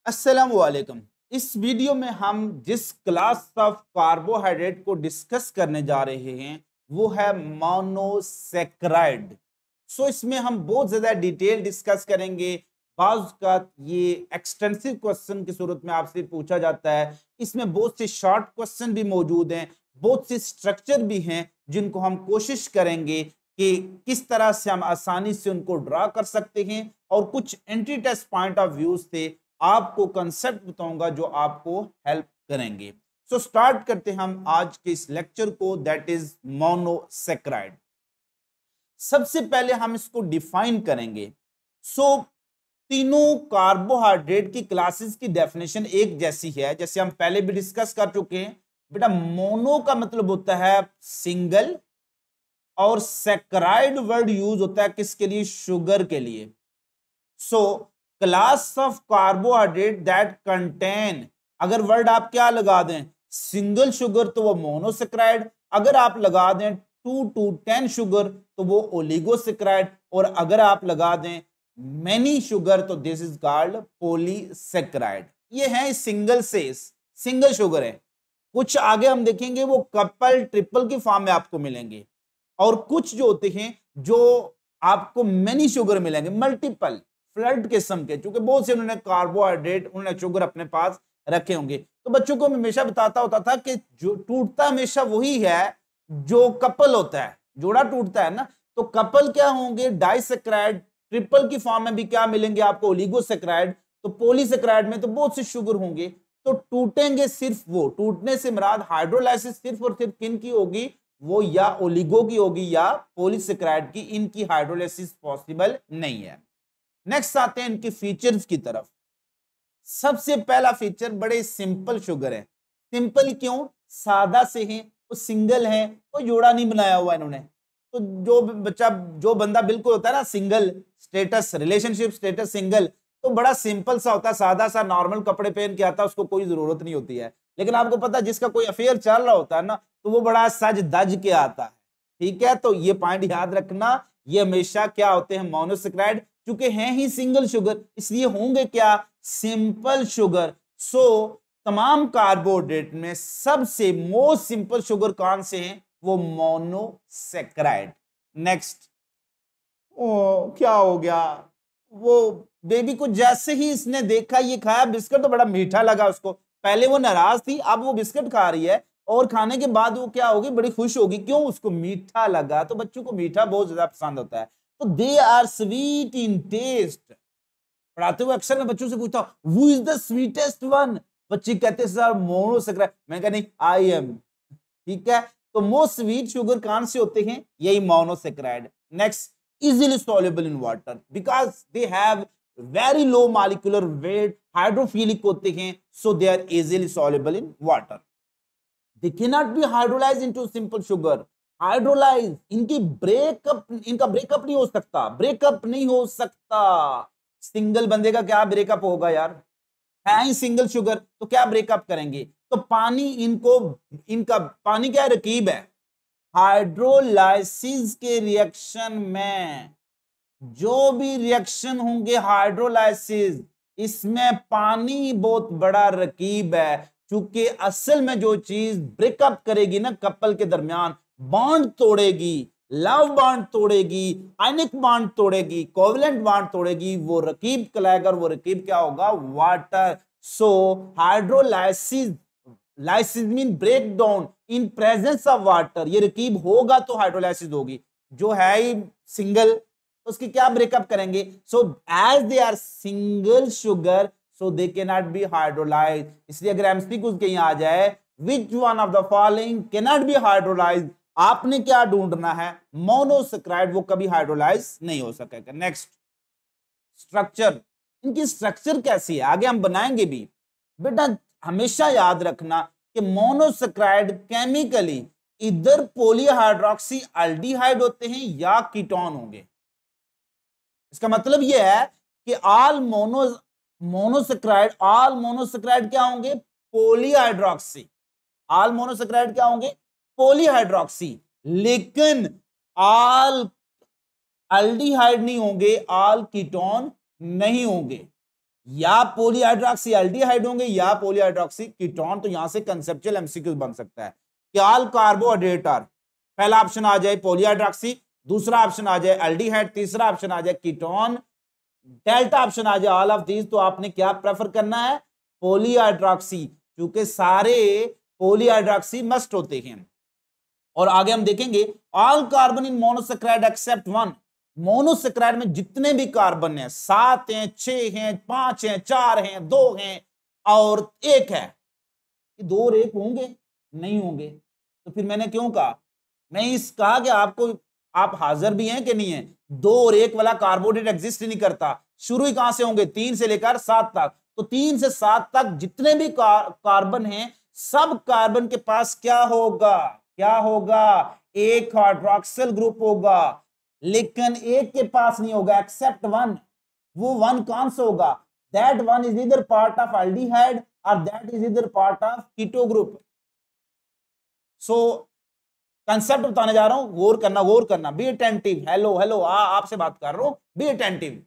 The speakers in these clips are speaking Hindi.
अस्सलाम वालेकुम। इस वीडियो में हम जिस क्लास ऑफ कार्बोहाइड्रेट को डिस्कस करने जा रहे हैं वो है मोनोसेक्राइड। इसमें हम बहुत ज्यादा डिटेल डिस्कस करेंगे। बाज़ का ये एक्सटेंसिव क्वेश्चन की सूरत में आपसे पूछा जाता है। इसमें बहुत से शॉर्ट क्वेश्चन भी मौजूद हैं, बहुत से स्ट्रक्चर भी हैं जिनको हम कोशिश करेंगे कि किस तरह से हम आसानी से उनको ड्रा कर सकते हैं, और कुछ anti test point of view से आपको कंसेप्ट बताऊंगा जो आपको हेल्प करेंगे। स्टार्ट करते हैं हम आज के इस लेक्चर को, दैट इज मोनोसेक्राइड। सबसे पहले हम इसको डिफाइन करेंगे। तीनों कार्बोहाइड्रेट की क्लासेस की डेफिनेशन एक जैसी है, जैसे हम पहले भी डिस्कस कर चुके हैं। बेटा मोनो का मतलब होता है सिंगल, और सेक्राइड वर्ड यूज होता है किसके लिए? शुगर के लिए। Class of carbohydrate that contain, अगर वर्ड आप क्या लगा दें सिंगल शुगर तो वो मोनोसेक्राइड, अगर आप लगा दें 2 to 10 शुगर तो वो ओलिगोसेक्राइड, और अगर आप लगा दें मेनी शुगर तो दिस इज कॉल्ड पॉलीसेक्राइड। ये है सिंगल से सिंगल शुगर है। कुछ आगे हम देखेंगे वो कपल ट्रिपल की फॉर्म में आपको मिलेंगे, और कुछ जो होते हैं जो आपको मेनी शुगर मिलेंगे, मल्टीपल फ्लड किस्म के, क्योंकि बहुत से उन्होंने कार्बोहाइड्रेट उन्होंने शुगर अपने पास रखे होंगे। तो बच्चों को मैं हमेशा बताता होता था कि जो टूटता हमेशा वही है जो कपल होता है, जोड़ा टूटता है ना। तो कपल क्या होंगे? डाइसेक्राइड। ट्रिपल की फॉर्म में भी क्या मिलेंगे आपको? ओलिगोसेक्राइड। तो पॉलीसेक्राइड में तो बहुत से शुगर होंगे। तो टूटेंगे सिर्फ वो, टूटने से मुराद हाइड्रोलाइसिस सिर्फ और सिर्फ किन की होगी? वो या ओलिगो की होगी या पॉलीसेक्राइड की। इनकी हाइड्रोलाइसिस पॉसिबल नहीं है। नेक्स्ट आते हैं इनके फीचर्स की तरफ। सबसे पहला फीचर बड़े सिंपल शुगर है। सिंपल क्यों? सादा से है, वो सिंगल है, कोई जोड़ा नहीं बनाया हुआ इन्होंने। तो जो बंदा बिल्कुल होता है ना single status, relationship status single, तो बड़ा सिंपल सा होता है, सादा सा नॉर्मल कपड़े पहन के आता है, उसको कोई जरूरत नहीं होती है। लेकिन आपको पता है जिसका कोई अफेयर चल रहा होता है ना, तो वो बड़ा सज धज के आता है। ठीक है, तो ये पॉइंट याद रखना। ये हमेशा क्या होते हैं? मोनोसेक्राइड। चूंकि हैं ही सिंगल शुगर इसलिए होंगे क्या? Simple sugar. तमाम कार्बोहाइड्रेट में सबसे मोस्ट सिंपल शुगर कौन से हैं? वो मोनोसेक्राइड। नेक्स्ट, ओ क्या हो गया? वो बेबी को जैसे ही इसने देखा ये खाया बिस्किट तो बड़ा मीठा लगा उसको। पहले वो नाराज थी, अब वो बिस्किट खा रही है, और खाने के बाद वो क्या होगी? बड़ी खुश होगी। क्यों? उसको मीठा लगा। तो बच्चों को मीठा बहुत ज्यादा पसंद होता है। तो they are sweet in taste. पढ़ाते हुए अक्सर मैं बच्चों से पूछता हूं who is the sweetest one? बच्चे कहते हैं सर मोनोसेक्राइड। मैं कहा नहीं, आई एम। ठीक है, तो मोस्ट स्वीट शुगर कौन से होते हैं? यही monosaccharide. Next, easily soluble in water because they have very low molecular weight, hydrophilic होते हैं, so they are easily soluble in water. They can not be hydrolyse into simple sugar. Hydrolyse इनका ब्रेकअप नहीं हो सकता, ब्रेकअप नहीं हो सकता। सिंगल बंदे का क्या ब्रेकअप होगा यार? है ही सिंगल शुगर, तो क्या ब्रेकअप करेंगे? तो पानी इनका पानी क्या रकीब है? हाइड्रोलाइसिस के रिएक्शन में जो भी रिएक्शन होंगे हाइड्रोलाइसिस, इसमें पानी बहुत बड़ा रकीब है। क्योंकि असल में जो चीज ब्रेकअप करेगी ना कपल के दरमियान, बॉन्ड तोड़ेगी, लव बॉन्ड तोड़ेगी, आयनिक बॉन्ड तोड़ेगी, कोवलेंट बॉन्ड तोड़ेगी, वो रकीब कहलाएगा। वो रकीब क्या होगा? Water. So hydrolysis, lysis mean break down in presence of water. ये रकीब होगा तो हाइड्रोलाइसिस होगी। जो है ही सिंगल, उसकी क्या ब्रेकअप करेंगे? So as they are single sugar so they can not be hydrolyse. इसलिए अगर एमसीक्यू कहीं आ जाए which one of the following can not be hydrolyse, आपने क्या ढूंढना है? मोनोसेक्राइड, वो कभी हाइड्रोलाइज नहीं हो सकेगा। Next, structure. इनकी स्ट्रक्चर कैसी है आगे हम बनाएंगे भी। बेटा हमेशा याद रखना कि मोनोसेक्राइड केमिकली इधर पॉलीहाइड्रोक्सी एल्डिहाइड होते हैं या कीटोन होंगे। इसका मतलब यह है कि ऑल मोनोसेक्राइड क्या होंगे? पॉलीहाइड्रोक्सी। ऑल मोनोसेक्राइड क्या होंगे? पॉलीहाइड्रोक्सी। लेकिन ऑल एल्डिहाइड नहीं होंगे, ऑल कीटोन नहीं होंगे। या पॉलीहाइड्रोक्सी एल्डिहाइड होंगे या पॉलीहाइड्रोक्सी कीटोन। तो यहां से कंसेप्चुअल एमसीक्यू बन सकता है कि ऑल कार्बोहाइड्रेट आर, पहला ऑप्शन आ जाए पॉलीहाइड्रोक्सी, दूसरा ऑप्शन आ जाए एल्डिहाइड, तीसरा ऑप्शन आ जाए कीटोन, डेल्टा ऑप्शन आ जाए ऑल ऑफ दीज। तो आपने क्या प्रेफर करना है? पॉलीहाइड्रोक्सी, क्योंकि सारे पॉलीहाइड्रोक्सी मस्ट होते हैं। और आगे हम देखेंगे all carbon in monosaccharide except one, monosaccharide में जितने भी कार्बन हैं, 7 हैं, 6 हैं, 5 हैं, 4 हैं, 2 हैं और 1 है, ये 2 और 1 होंगे? नहीं होंगे। तो फिर मैंने क्यों कहा? मैं इस कहा कि आपको, आप हाजिर भी हैं कि नहीं है? 2 और 1 वाला कार्बोहाइड्रेट एग्जिस्ट ही नहीं करता। शुरू ही कहां से होंगे? 3 से लेकर 7 तक। तो 3 से 7 तक जितने भी कार्बन हैं, सब कार्बन के पास क्या होगा? क्या होगा? एक हाइड्रोक्सिल ग्रुप होगा, लेकिन एक के पास नहीं होगा एक्सेप्ट वन। वो वन कौन सा होगा? दैट वन इज इधर पार्ट ऑफ एल्डिहाइड और दैट इज इधर part of keto group. So concept बताने जा रहा हूं, गौर करना, बी अटेंटिव। हेलो हेलो, आपसे बात कर रहा हूं, बी अटेंटिव।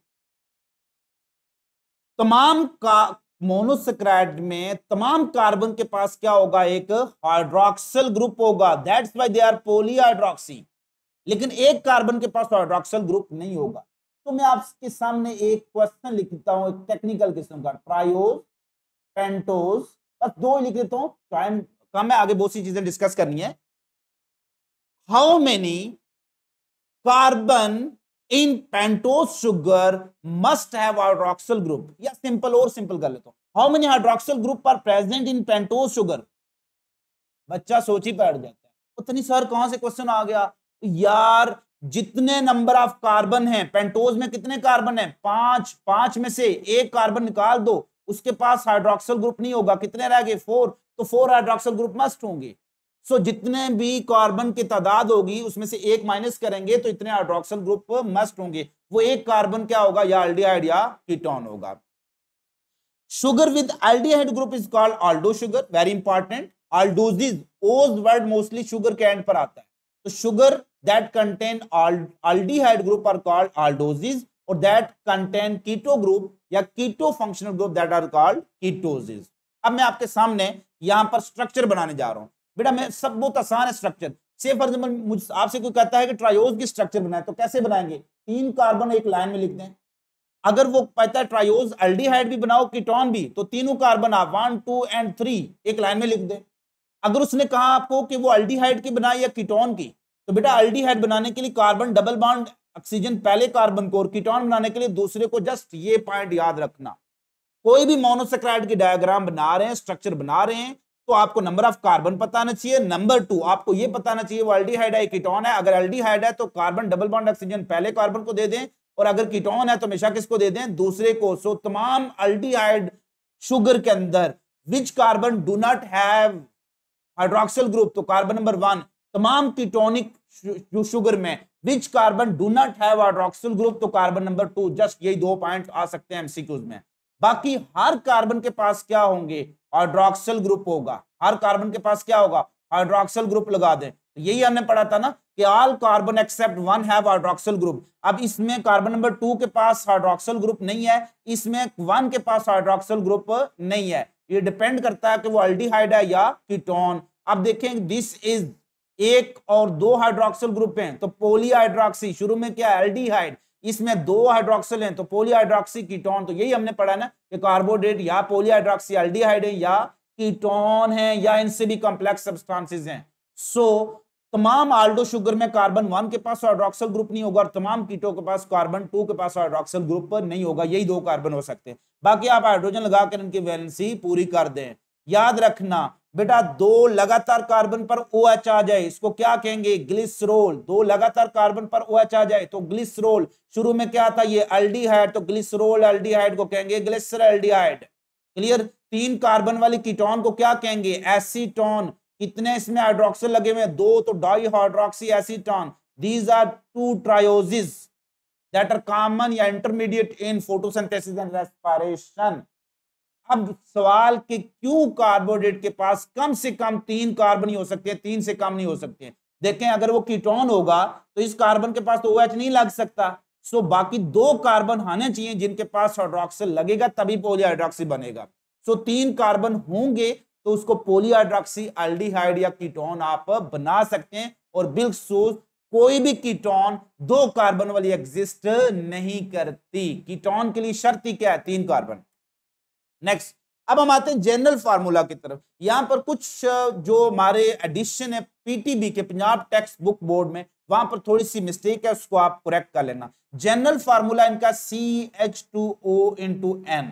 तमाम का मोनोसेक्राइड में तमाम कार्बन के पास क्या होगा? एक हाइड्रोक्सिल ग्रुप होगा, that's why they are polyhydroxy. लेकिन एक कार्बन के पास हाइड्रोक्सिल ग्रुप नहीं होगा। तो मैं आपके सामने एक क्वेश्चन लिखता हूं, एक टेक्निकल किस्म का, ट्रायोज, पेंटोज, बस 2 ही लिख देता हूं, टाइम कम है, आगे बहुत सी चीजें डिस्कस करनी है। How many carbon in pentose sugar must have hydroxyl group? या सिंपल और सिंपल कर लेता हूं, how many hydroxyl group are present in pentose sugar? बच्चा सोच ही बैठ जाता है, उतनी सर कहां से क्वेश्चन आ गया यार? जितने नंबर ऑफ कार्बन हैं पेंटोज में, कितने कार्बन हैं? 5। 5 में से एक कार्बन निकाल दो, उसके पास हाइड्रोक्सिल ग्रुप नहीं होगा, कितने रह गए? 4। तो 4 हाइड्रोक्सिल ग्रुप मस्ट होंगे। सो जितने भी कार्बन की तादाद होगी उसमें से एक माइनस करेंगे तो इतने हाइड्रोक्सिल ग्रुप मस्ट होंगे। वो एक कार्बन क्या होगा? या एल्डिहाइड या कीटोन होगा। Sugar with aldehyde group is called aldo sugar, very important. Aldoses, ose word mostly sugar के एंड पर आता है। तो sugar that contain aldehyde group are called aldoses, और that contain keto group या keto functional group that are called ketoses। अब मैं आपके सामने यहां पर स्ट्रक्चर बनाने जा रहा हूं। बेटा मैं सब बहुत आसान है स्ट्रक्चर। से फॉर एग्जांपल मुझ आपसे कोई कहता है कि ट्रायोज की स्ट्रक्चर बनाए, तो कैसे बनाएंगे? 3 कार्बन एक लाइन में लिख दें। अगर वो कहता है ट्रायोज एल्डिहाइड भी बनाओ कीटोन भी, तो तीनों कार्बन आप 1 2 एंड 3 एक लाइन में लिख दें। अगर उसने कहा आपको कि वो एल्डिहाइड की बनाए या कीटोन की, तो बेटा एल्डिहाइड बनाने के लिए कार्बन डबल बॉन्ड ऑक्सीजन पहले कार्बन को, और कीटोन बनाने के लिए दूसरे को। जस्ट ये पॉइंट याद रखना, कोई भी मोनोसेक्राइड की डायग्राम बना रहे हैं, स्ट्रक्चर बना रहे हैं, तो आपको नंबर ऑफ कार्बन पता होना चाहिए। नंबर 2 आपको ये पता होना चाहिए वो एल्डिहाइड है कीटोन है। अगर एल्डिहाइड है तो कार्बन डबल बॉन्ड ऑक्सीजन पहले कार्बन को दे दें, और अगर कीटोन है तो हमेशा किसको दे दें? दूसरे को। सो तमाम एल्डिहाइड शुगर के अंदर which carbon do not have hydroxyl group, तो कार्बन नंबर 1। तमाम कीटोनिक शुगर में which carbon do not have hydroxyl group, तो कार्बन नंबर 2। जस्ट यही 2 पॉइंट आ सकते हैं एमसीक्यूज में। बाकी हर कार्बन के पास क्या होंगे? हाइड्रोक्सिल ग्रुप होगा। हर कार्बन के पास क्या होगा? हाइड्रोक्सिल ग्रुप लगा दें। तो यही हमने पढ़ा था ना कि all carbon except 1 have hydroxyl group. अब इसमें कार्बन नंबर 2 के पास हाइड्रोक्सिल ग्रुप नहीं है, इसमें 1 के पास हाइड्रोक्सिल ग्रुप नहीं है। ये डिपेंड करता है कि वो एल्डिहाइड है या कीटोन। अब देखें दिस इज 1 और 2 हाइड्रोक्सिल ग्रुप हैं, तो पॉलीहाइड्रोक्सी। शुरू में क्या? एल्डिहाइड, इसमें 2 हाइड्रोक्सिल हैं तो पॉलीहाइड्रोक्सी कीटोन। तो यही हमने पढ़ा ना कि कार्बोहाइड्रेट या पॉलीहाइड्रोक्सी एल्डिहाइड है या कीटोन है या इनसे भी कॉम्प्लेक्स सब्सटेंसेस हैं। सो तमाम आल्डो शुगर में कार्बन 1 के पास हाइड्रोक्सिल ग्रुप नहीं होगा और तमाम कीटो के पास कार्बन 2 के पास हाइड्रोक्सिल ग्रुप नहीं होगा। यही 2 कार्बन हो सकते हैं। बाकी आप हाइड्रोजन लगाकर इनकी वैलेंसी पूरी कर दें। याद रखना बेटा 2 लगातार कार्बन पर OH आ जाए, इसको क्या कहेंगे? ग्लिसरोल। 2 लगातार कार्बन पर OH आ जाए तो ग्लिसरोल। शुरू में क्या था? ये एल्डिहाइड, तो ग्लिसरोल एल्डिहाइड को कहेंगे ग्लिसर एल्डिहाइड। क्लियर? 3 कार्बन वाली कीटोन को क्या कहेंगे? एसीटोन। कितने इसमें हाइड्रोक्सिल लगे हुए? 2, तो dihydroxy acetone. These are 2 trioses that are common या intermediate in photosynthesis and respiration. अब सवाल कि क्यों कार्बोहाइड्रेट के पास कम से कम 3 कार्बन ही हो सकते हैं, 3 से कम नहीं हो सकते हैं। देखें अगर वो कीटोन होगा तो इस कार्बन के पास तो OH नहीं लग सकता, सो बाकी 2 कार्बन आने चाहिए जिनके पास हाइड्रोक्सिल लगेगा तभी पॉलीहाइड्रोक्सी बनेगा। सो 3 कार्बन होंगे तो उसको पॉलीहाइड्रोक्सी एल्डिहाइड या कीटोन आप बना सकते हैं। और बिल्कुल कोई भी कीटोन 2 कार्बन वाली एग्जिस्ट नहीं करती। कीटोन के लिए शर्त ही क्या है? 3 कार्बन। नेक्स्ट, अब हम आते हैं जनरल फार्मूला की तरफ। यहां पर कुछ जो हमारे एडिशन है पीटीबी के पंजाब टेक्स्ट बुक बोर्ड में, वहां पर थोड़ी सी मिस्टेक है, उसको आप करेक्ट कर लेना। जनरल फार्मूला इनका CH2O * N।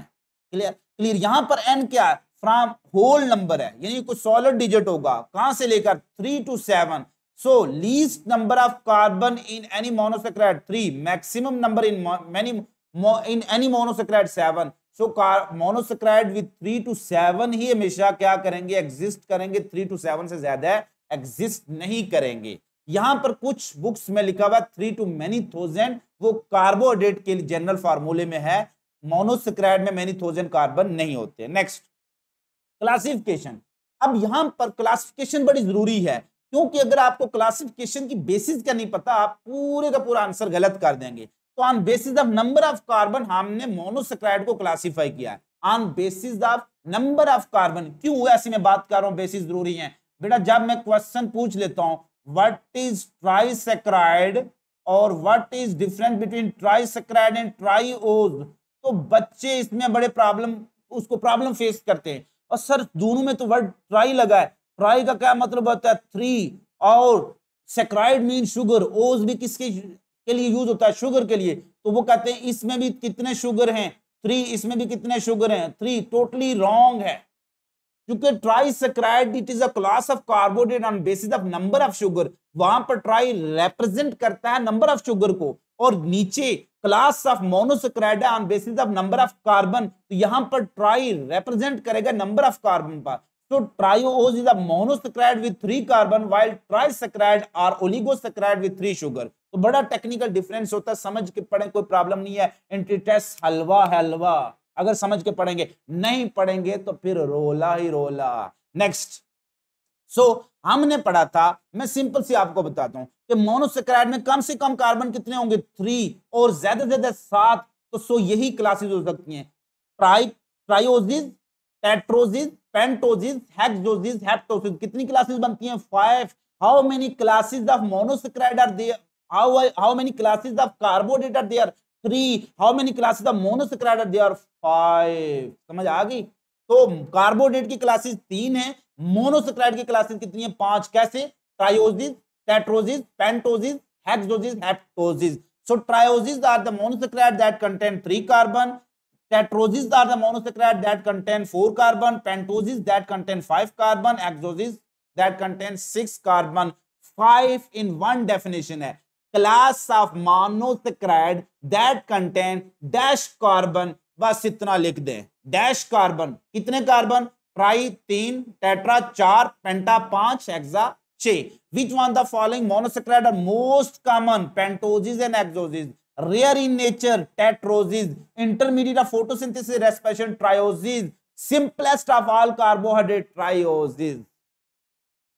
Clear clear. यहां पर N क्या है? फ्रॉम होल नंबर है, यानी कोई सॉलिड डिजिट होगा। कहां से लेकर? 3 to 7। So least number of carbon in any monosaccharide 3, maximum number in any monosaccharide 7। So monosaccharide with 3 to 7 ही हमेशा क्या करेंगे? एग्जिस्ट करेंगे। 3 to 7 से ज्यादा एग्जिस्ट नहीं करेंगे। यहां पर कुछ बुक्स में लिखा हुआ 3 to many thousand, वो कार्बोहाइड्रेट के जनरल फार्मूले में है। मोनोसैकेराइड में many thousand कार्बन नहीं होते। Next, classification. अब यहां पर क्लासिफिकेशन बड़ी जरूरी है, क्योंकि अगर आपको क्लासिफिकेशन की बेसिस का नहीं पता, आप पूरे का पूरा आंसर गलत कर देंगे। तो on basis of number of carbon हमने मोनोसैकेराइड को क्लासिफाई किया है। On basis of number of carbon. क्यों ऐसी मैं बात कर रहा हूं बेसिस जरूरी है? बेटा जब मैं क्वेश्चन पूछ लेता हूं व्हाट इज ट्राइसैकेराइड और what is difference between trisaccharide and triose, तो बच्चे इसमें बड़े प्रॉब्लम फेस करते हैं। और सर दोनों में तो वर्ड ट्राई लगा है। ट्राई का क्या मतलब होता है? 3, और सैकेराइड मीन शुगर। ओज भी किसके के लिए यूज होता है? शुगर के लिए। तो वो कहते हैं इसमें भी कितने शुगर हैं? 3। इसमें भी कितने शुगर हैं? 3। टोटली रॉन्ग है, क्योंकि trisaccharide it is a class of carbohydrate on basis of number of sugar. वहां पर ट्राई रिप्रेजेंट करता है नंबर ऑफ शुगर को, और नीचे class of monosaccharide on basis of number of carbon. तो यहां पर ट्राई रिप्रेजेंट करेगा नंबर ऑफ कार्बन पर। तो triose is a monosaccharide with 3 carbon, while trisaccharide are oligosaccharide with 3 sugar. तो बड़ा टेक्निकल डिफरेंस होता है, समझ के पढ़े कोई प्रॉब्लम नहीं है। एंट्री टेस्ट हलवा हलवा, अगर समझ के पढ़ेंगे, नहीं पढ़ेंगे तो फिर रोला ही रोला। नेक्स्ट, हमने पढ़ा था, मैं सिंपल सी आपको बताता हूं कि मोनोसैकेराइड में कम से कम कार्बन कितने होंगे? 3, और ज्यादा से ज्यादा 7। तो यही क्लासेस हो सकती हैं: ट्राइओसिस, टेट्रोसिस, पेंटोसिस, हेक्सोसिस, हेप्टोसिस। कितनी क्लासेस बनती हैं? 5। How many classes of monosaccharide are there? How many classes of carbohydrate are there? 3। How many classes of monosaccharide are there? 5। समझ आ गई? तो कार्बोहाइड्रेट की क्लासेस 3 है, मोनोसैकेराइड की क्लासेस कितनी है? 5। कैसे? Trioses, tetroses, pentoses, hexoses, heptoses. So trioses are the monosaccharide that contain 3 carbon, tetrosis are the monosaccharide that contain 4 carbon, pentoses that contain 5 carbon, hexoses that contain 6 carbon. 5 in one definition है, class of monosaccharide that contain dash carbon। बस इतना लिख दें, डैश कार्बन। कितने carbon? Try 3, tetra 4, penta 5, hexa 6। Which one the following monosaccharide are most common? Pentoses and hexoses. Rare in nature, tetrosis. Intermediate of photosynthesis, respiration, triosis. Simplest of all carbohydrate, triosis.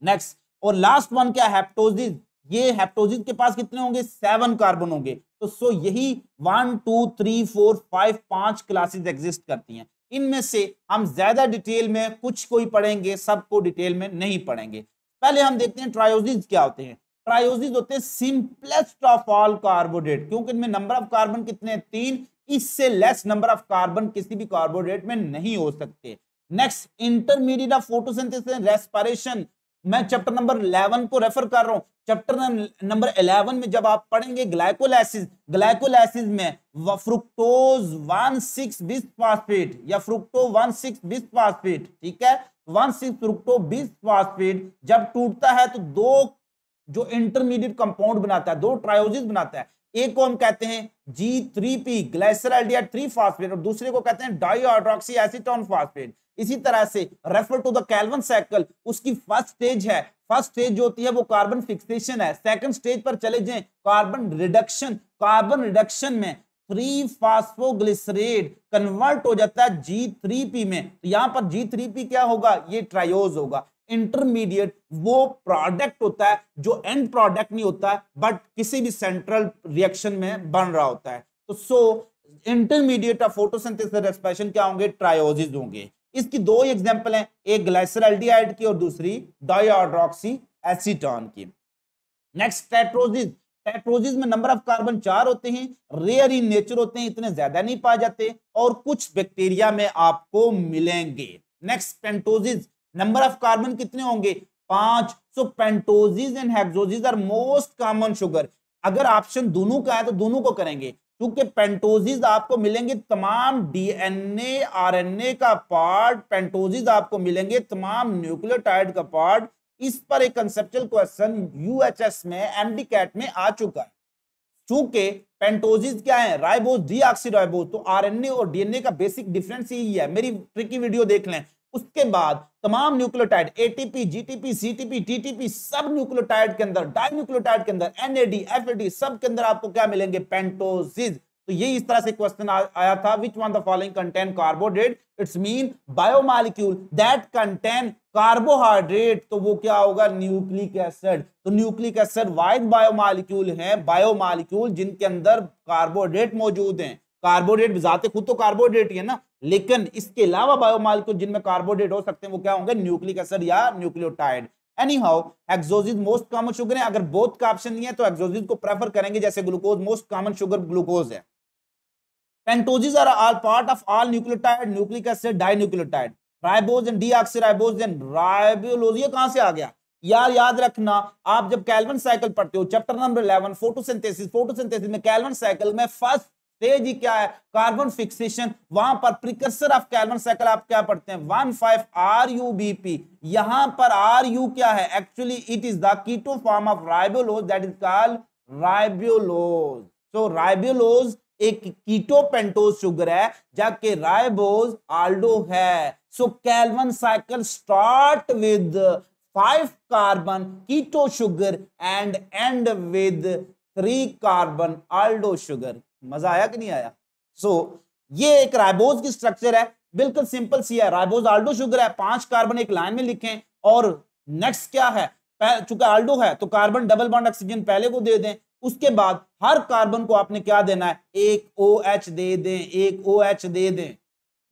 Next, और लास्ट वन क्या? हेप्टोसिस। ये हेप्टोसिस के पास कितने होंगे? 7 कार्बन होंगे। तो यही 1 2 3 4 5 5 क्लासेस एग्जिस्ट करती हैं। इनमें से हम ज्यादा डिटेल में कुछ कोई पढ़ेंगे, सबको डिटेल में नहीं पढ़ेंगे। पहले हम देखते हैं ट्रायोसिस क्या होते हैं। ट्रायोसिस होते हैं सिंपलेस्ट ऑफ ऑल कार्बोहाइड्रेट, क्योंकि इनमें नंबर ऑफ कार्बन कितने? 3। इससे लेस नंबर ऑफ कार्बन किसी भी कार्बोहाइड्रेट में नहीं हो सकते। Next, intermediate of photosynthesis and respiration. मैं चैप्टर नंबर 11 को रेफर कर रहा हूं। चैप्टर नंबर 11 में जब आप पढ़ेंगे ग्लाइकोलाइसिस, ग्लाइकोलाइसिस में फ्रुक्टोज 1,6 बिस्फॉस्फेट या फ्रुक्टो 1,6 बिस्फॉस्फेट, ठीक है, 1,6 फ्रुक्टो बिस्फॉस्फेट जब टूटता है तो 2 जो इंटरमीडिएट कंपाउंड बनाता है, 2 ट्रायोसिस बनाता है। एक को हम कहते हैं G3P ग्लाइसरॉल्डिहाइड 3 फास्फेट और दूसरे को कहते हैं डाइहाइड्रोक्सी एसीटोन फास्फेट। इसी तरह से refer to the Calvin cycle, उसकी फर्स्ट स्टेज है, फर्स्ट स्टेज जो होती है वो कार्बन फिक्सेशन है। सेकंड स्टेज पर चले जाएं कार्बन रिडक्शन, कार्बन रिडक्शन में 3 फास्फोग्लिसरेट कन्वर्ट हो जाता है G3P में। तो यहां पर G3P क्या होगा? ये ट्रायोज होगा। इंटरमीडिएट वो प्रोडक्ट होता है जो एंड प्रोडक्ट नहीं होता है बट किसी भी सेंट्रल रिएक्शन में बन रहा होता है। तो सो इंटरमीडिएट ऑफ फोटोसिंथेसिस रेस्पिरेशन क्या होंगे, ट्रायोजिस होंगे। इसकी दो एग्जांपल हैं, एक ग्लाइसरल्डिहाइड की और दूसरी डाइहाइड्रोक्सी एसीटोन की। नेक्स्ट टेट्रोजिस। टेट्रोजिस में नंबर ऑफ कार्बन 4 होते हैं, रेयर इन नेचर होते हैं, इतने ज्यादा नहीं पाए जाते और कुछ बैक्टीरिया में आपको मिलेंगे। Next pentoses, number of carbon कितने होंगे, 5। So pentoses and hexoses are most common sugar. अगर ऑप्शन दोनों का है तो दोनों को करेंगे, क्योंकि पेंटोजिस आपको मिलेंगे तमाम डीएनए आरएनए का पार्ट, पेंटोजिस आपको मिलेंगे तमाम न्यूक्लियोटाइड का पार्ट। इस पर एक कंसेप्चुअल क्वेश्चन यूएचएस में एमडी कैट में आ चुका है। चूंकि पेंटोजिस क्या है, राइबोज डीऑक्सीराइबोज, तो आरएनए और डीएनए का बेसिक डिफरेंस यही है। मेरी ट्रिकी वीडियो देख लें। उसके बाद तमाम nucleotide ATP GTP CTP TTP सब न्यूक्लियोटाइड के अंदर, डाइन्यूक्लियोटाइड के अंदर एनएडी एफएडी सब के अंदर आपको क्या मिलेंगे, पेंटोजिस। तो ये इस तरह से क्वेश्चन आया था, which one the following contain carbohydrate, it's mean biomolecule that contain carbohydrate, तो वो क्या होगा, न्यूक्लिक एसिड। तो न्यूक्लिक एसिड वाइड बायोमॉलिक्यूल है, बायोमॉलिक्यूल जिनके अंदर कार्बोहाइड्रेट मौजूद हैं। कार्बोहाइड्रेट जाते खुद तो कार्बोहाइड्रेट ही है ना, लेकिन इसके अलावा बायोमॉलिक्यूल जिनमें कार्बोहाइड्रेट हो सकते हैं वो क्या होंगे, न्यूक्लिक एसिड या nucleotide. Anyhow hexoses most common sugar है। अगर बोथ का ऑप्शन नहीं है तो हेक्सोजिस को प्रेफर करेंगे, जैसे glucose most common sugar glucose है। Pentoses are all part of all nucleotide, nucleic acid, dinucleotide, ribose and deoxyribose and ribulose. ये कहां से आ गया यार, याद रखना आप जब कैल्विन साइकिल पढ़ते हो चैप्टर नंबर 11 फोटोसिंथेसिस, फोटोसिंथेसिस में कैल्विन साइकिल में फर्स्ट स्टेज ही क्या है, कार्बन फिक्सेशन। वहां पर प्रिकर्सर ऑफ कैल्विन साइकिल आप क्या पढ़ते हैं, 1,5 RUBP। यहां पर RU क्या है, actually it is the keto form of ribulose that is called ribulose. So ribulose एक कीटो पेंटोज शुगर है, जबकि राइबोज आल्डो है। So Calvin cycle start with 5 carbon keto sugar and end with 3 carbon aldo sugar. मजा आया कि नहीं आया? ये एक राइबोज की स्ट्रक्चर है, बिल्कुल सिंपल सी है। राइबोज आल्डो शुगर है, 5 कार्बन एक लाइन में लिखें। और नेक्स्ट क्या है, चूंकि आल्डो है तो कार्बन डबल बॉन्ड ऑक्सीजन पहले को दे दें, उसके बाद हर कार्बन को आपने क्या देना है, एक OH दे दें, एक OH दे दें,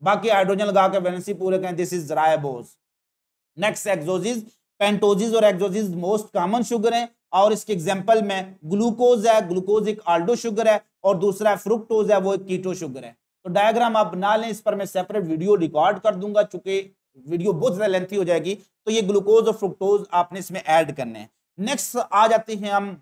बाकी हाइड्रोजन लगा के वैलेंसी पूरे करें। This is ribose. नेक्स्ट एक्सोजिस। पेंटोजिस और एक्सोजिस मोस्ट कॉमन शुगर है, और इसके एग्जांपल में ग्लूकोज है, ग्लूकोज एक आल्डो शुगर है, और दूसरा फ्रुक्टोज है वो एक कीटो शुगर है। तो डायग्राम आप बना लें, इस पर मैं सेपरेट वीडियो रिकॉर्ड कर दूंगा, चूंकि वीडियो बहुत ज्यादा लेंथी हो जाएगी। तो ये ग्लूकोज और फ्रुक्टोज आपने इसमें ऐड करने हैं। नेक्स्ट आ जाते हैं हम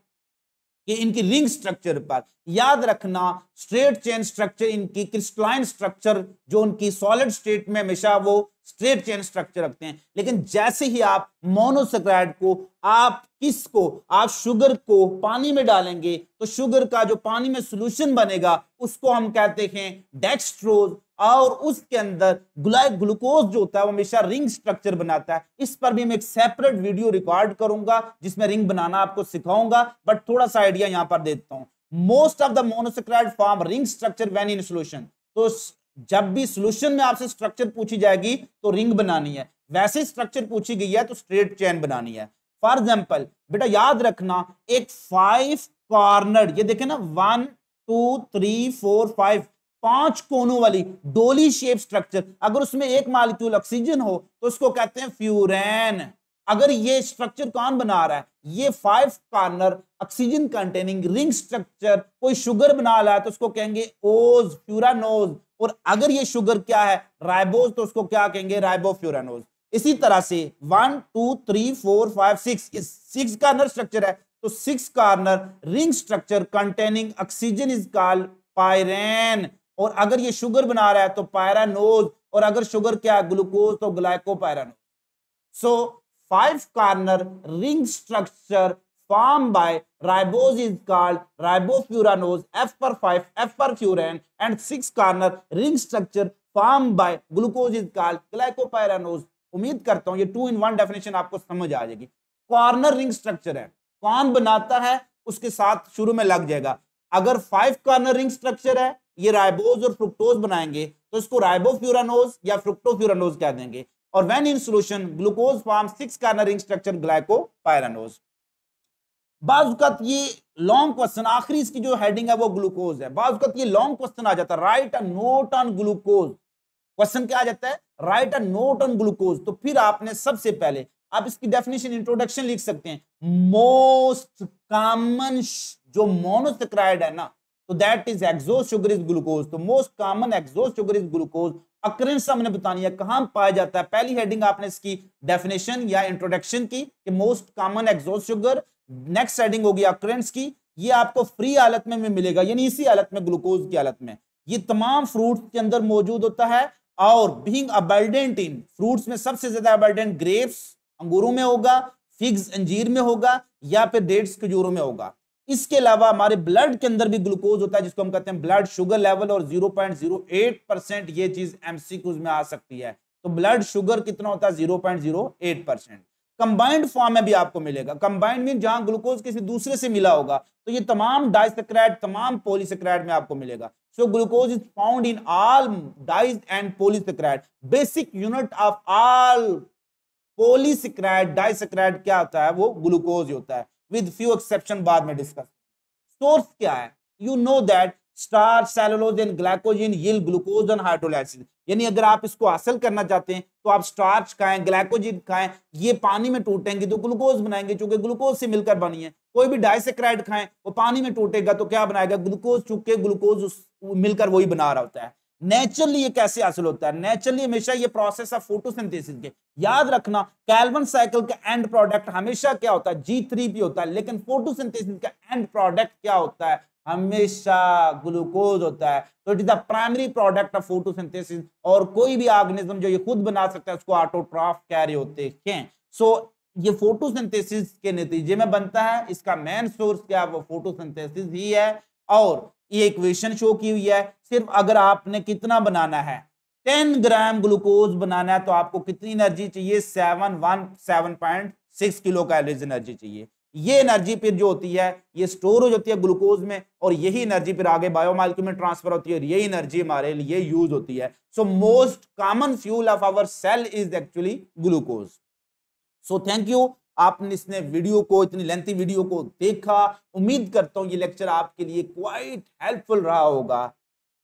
कि इनकी रिंग स्ट्रक्चर पर। याद रखना स्ट्रेट चेन स्ट्रक्चर, इनकी क्रिस्टलाइन स्ट्रक्चर जो उनकी सॉलिड स्टेट में हमेशा वो स्ट्रेट चेन स्ट्रक्चर रखते हैं, लेकिन जैसे ही आप मोनोसैकेराइड को आप शुगर को पानी में डालेंगे तो शुगर का जो पानी में सॉल्यूशन बनेगा उसको हम कहते हैं डेक्सट्रोज, और उसके अंदर ग्लूकोज जो होता है वो हमेशा रिंग स्ट्रक्चर बनाता है। इस पर भी मैं एक सेपरेट वीडियो रिकॉर्ड करूंगा जिसमें रिंग बनाना आपको सिखाऊंगा, बट थोड़ा सा आइडिया यहां पर देता हूं। Most of the monosaccharide form ring structure when in solution. तो जब भी सॉल्यूशन में आपसे स्ट्रक्चर पूछी जाएगी तो रिंग बनानी है, वैसे स्ट्रक्चर पूछी गई है तो स्ट्रेट चेन बनानी है। फॉर एग्जाम्पल बेटा याद रखना एक 5 कॉर्नर, ये देखे ना 1 2 3 4 5, 5 कोनों वाली डोली शेप स्ट्रक्चर, अगर उसमें एक मॉलिक्यूल ऑक्सीजन हो तो उसको कहते हैं फ्यूरेन। अगर ये स्ट्रक्चर कौन बना रहा है, ये 5 corner oxygen containing ring structure कोई शुगर बना रहा है तो उसको कहेंगे ओज, फ्यूरानोज। और अगर ये शुगर क्या है, राइबोज, तो उसको क्या कहेंगे, राइबोफ्यूरानोज। इसी तरह से 1 2 3 4 5 6 कॉर्नर स्ट्रक्चर है, तो 6 corner ring structure containing oxygen is called pyran. और अगर ये शुगर बना रहा है तो पायरानोज, और अगर शुगर क्या है, ग्लूकोज, तो ग्लाइकोपायरानोज। सो 5 corner ring structure formed by ribose is called ribofuranos, F for 5, F for furan, and 6 corner ring structure formed by glucose is called glycopyranose। उम्मीद करता हूं ये 2 in 1 डेफिनेशन आपको समझ आ जाएगी। कॉर्नर रिंग स्ट्रक्चर है, कौन बनाता है उसके साथ शुरू में लग जाएगा। अगर 5 कॉर्नर रिंग स्ट्रक्चर है, ये राइबोज और फ्रुक्टोज बनाएंगे तो इसको राइबोफ्यूरानोज या फ्रुक्टोफ्यूरानोज कह देंगे। और when in solution glucose form 6 carbon ring structure glucopyranose. बाज़ ये लॉन्ग क्वेश्चन, आखिरी इसकी जो हेडिंग है वो ग्लूकोज है। बाज़ ये लॉन्ग क्वेश्चन आ जाता है, right a note on glucose. Question क्या आ जाता है, right a note on glucose. तो फिर आपने सबसे पहले आप इसकी डेफिनेशन इंट्रोडक्शन लिख सकते हैं। मोस्ट कॉमन जो मोनोसेक्राइड है ना, तो that is hexose sugar is glucose. तो most common hexose sugar is glucose. Occurrence हमने बतानी है कहां पाया जाता है। पहली हेडिंग आपने इसकी डेफिनेशन या इंट्रोडक्शन की कि most common hexose sugar. Next heading होगी अकरेंस की, ये आपको फ्री हालत में मिलेगा, यानी इसी हालत में, ग्लूकोज की हालत में। ये तमाम फ्रूट्स के अंदर मौजूद होता है और बीइंग अबंडेंट इन फ्रूट्स में सबसे ज्यादा अबंडेंट ग्रेप्स अंगूरों में होगा, फिग्स अंजीर में होगा, या फिर डेट्स खजूरों में होगा। इसके अलावा हमारे ब्लड के अंदर भी ग्लूकोज होता है, जिसको हम कहते हैं ब्लड शुगर लेवल, और 0.08% ये चीज एमसीक्यूज में आ सकती है। तो ब्लड शुगर कितना होता है, 0.08%। कंबाइंड फॉर्म में भी आपको मिलेगा। कंबाइंड मीन जहां ग्लूकोज किसी दूसरे से मिला होगा, तो ये तमाम डाइसेक्राइड, तमाम पॉलीसेक्राइड में आपको मिलेगा। So glucose is found in all dis and polysaccharide. Basic unit of all polysaccharide disaccharide क्या होता है, वो ग्लूकोज होता है, विद फ्यू एक्सेप्शन बाद में डिस्कस। सोर्स क्या है, you know that starch, cellulose and glycogen yield glucose on hydrolysis. यानी अगर आप इसको हासिल करना चाहते हैं तो आप स्टार्च खाएं, ग्लाइकोजन खाएं, ये पानी में टूटेंगे तो ग्लूकोज बनाएंगे, चूंकि ग्लूकोज से मिलकर बनी है। कोई भी डाइसेक्राइड खाएं, वो पानी में टूटेगा तो क्या बनाएगा, ग्लूकोज, चूंकि ग्लूकोज मिलकर वही बना रहा होता है। नेचुरली ये कैसे हासिल होता है, नेचुरली हमेशा ये प्रोसेस ऑफ फोटोसिंथेसिस के, याद रखना कैल्विन साइकिल का एंड प्रोडक्ट हमेशा क्या होता है, G3P होता है, लेकिन फोटोसिंथेसिस का एंड प्रोडक्ट क्या होता है, हमेशा ग्लूकोज होता है। तो it is the primary product of photosynthesis, और कोई भी ऑर्गेनिज्म जो ये खुद बना सकता है उसको ऑटोट्रॉफ कह रहे होते हैं। सो ये फोटोसिंथेसिस के नतीजे में बनता है, इसका मेन सोर्स क्या है, वो फोटोसिंथेसिस ही है। और ये इक्वेशन शो की हुई है, सिर्फ अगर आपने कितना बनाना है, 10 ग्राम ग्लूकोज बनाना है तो आपको कितनी एनर्जी चाहिए, 7.6 किलो कैलोरीज एनर्जी चाहिए। ये एनर्जी फिर जो होती है ये स्टोर हो जाती है ग्लूकोज में, और यही एनर्जी फिर आगे बायोमॉलिक्यूल में ट्रांसफर होती है, और यही एनर्जी हमारे लिए यूज होती है। So most common fuel of our cell is actually glucose. So thank you, आपने इसने वीडियो को, इतनी लेंथी वीडियो को देखा। उम्मीद करता हूं ये लेक्चर आपके लिए क्वाइट हेल्पफुल रहा होगा।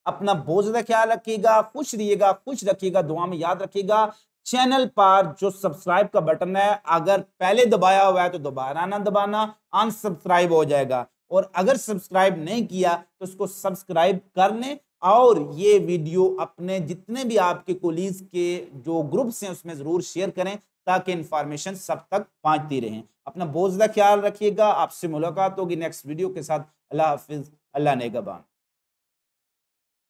अपना बहुत ज्यादा ख्याल रखिएगा, खुश रहिएगा, खुश रखिएगा, दुआ में याद रखिएगा। चैनल पर जो सब्सक्राइब का बटन है, अगर पहले दबाया हुआ है तो दोबारा ना दबाना, अनसब्सक्राइब हो जाएगा। और अगर सब्सक्राइब नहीं किया तो उसको सब्सक्राइब कर लें, और ये वीडियो अपने जितने भी आपके कोलीग्स के जो ग्रुप्स हैं उसमें जरूर शेयर करें, ताकि इंफॉर्मेशन सब तक पहुंचती रहे। अपना बहुत ज्यादा ख्याल रखिएगा। आपसे मुलाकात होगी नेक्स्ट वीडियो के साथ। अल्लाह हाफिज, अल्लाह नेगहबान।